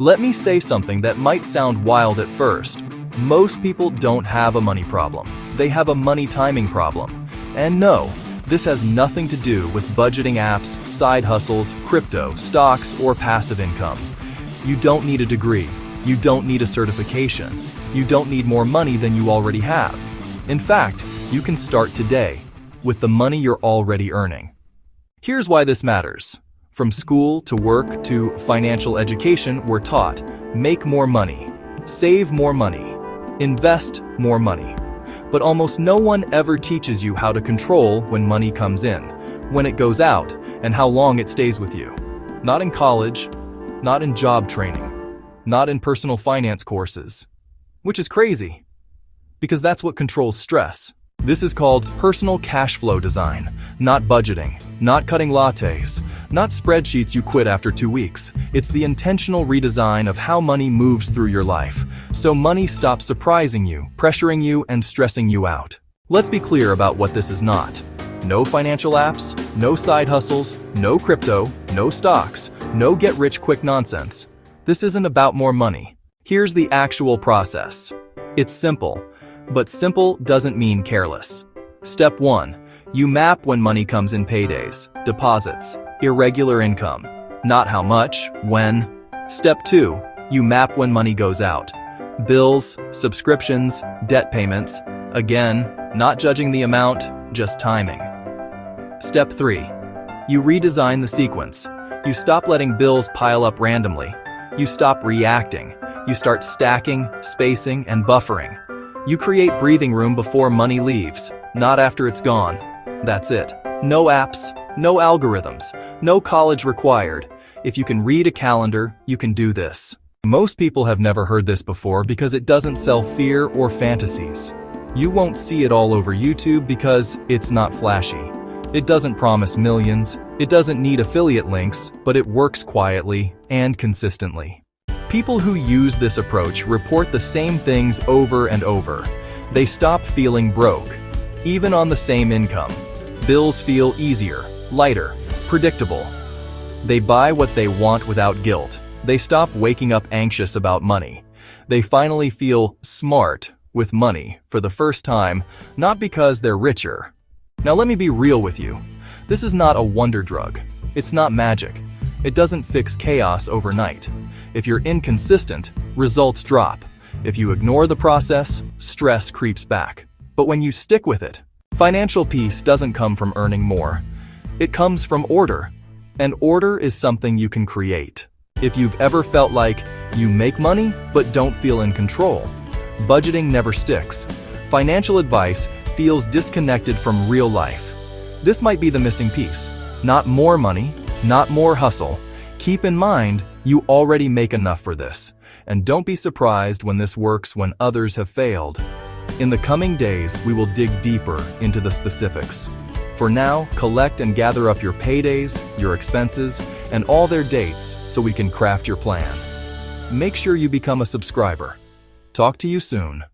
Let me say something that might sound wild at first. Most people don't have a money problem. They have a money timing problem. And no, this has nothing to do with budgeting apps, side hustles, crypto, stocks, or passive income. You don't need a degree. You don't need a certification. You don't need more money than you already have. In fact, you can start today with the money you're already earning. Here's why this matters. From school to work to financial education, we're taught, make more money, save more money, invest more money. But almost no one ever teaches you how to control when money comes in, when it goes out, and how long it stays with you. Not in college, not in job training, not in personal finance courses. Which is crazy, because that's what controls stress. This is called personal cash flow design, not budgeting, not cutting lattes, not spreadsheets you quit after 2 weeks. It's the intentional redesign of how money moves through your life, so money stops surprising you, pressuring you, and stressing you out. Let's be clear about what this is not. No financial apps, no side hustles, no crypto, no stocks, no get-rich-quick nonsense. This isn't about more money. Here's the actual process. It's simple. But simple doesn't mean careless. Step 1. You map when money comes in: paydays, deposits, irregular income. Not how much, when. Step 2. You map when money goes out: bills, subscriptions, debt payments. Again, not judging the amount, just timing. Step 3. You redesign the sequence. You stop letting bills pile up randomly. You stop reacting. You start stacking, spacing, and buffering. You create breathing room before money leaves, not after it's gone. That's it. No apps, no algorithms, no college required. If you can read a calendar, you can do this. Most people have never heard this before because it doesn't sell fear or fantasies. You won't see it all over YouTube because it's not flashy. It doesn't promise millions. It doesn't need affiliate links, but it works quietly and consistently. People who use this approach report the same things over and over. They stop feeling broke, even on the same income. Bills feel easier, lighter, predictable. They buy what they want without guilt. They stop waking up anxious about money. They finally feel smart with money for the first time, not because they're richer. Now let me be real with you. This is not a wonder drug. It's not magic. It doesn't fix chaos overnight. If you're inconsistent, results drop. If you ignore the process, stress creeps back. But when you stick with it, financial peace doesn't come from earning more. It comes from order. And order is something you can create. If you've ever felt like you make money but don't feel in control, budgeting never sticks. Financial advice feels disconnected from real life. This might be the missing piece. Not more money, not more hustle. Keep in mind, you already make enough for this, and don't be surprised when this works when others have failed. In the coming days, we will dig deeper into the specifics. For now, collect and gather up your paydays, your expenses, and all their dates so we can craft your plan. Make sure you become a subscriber. Talk to you soon.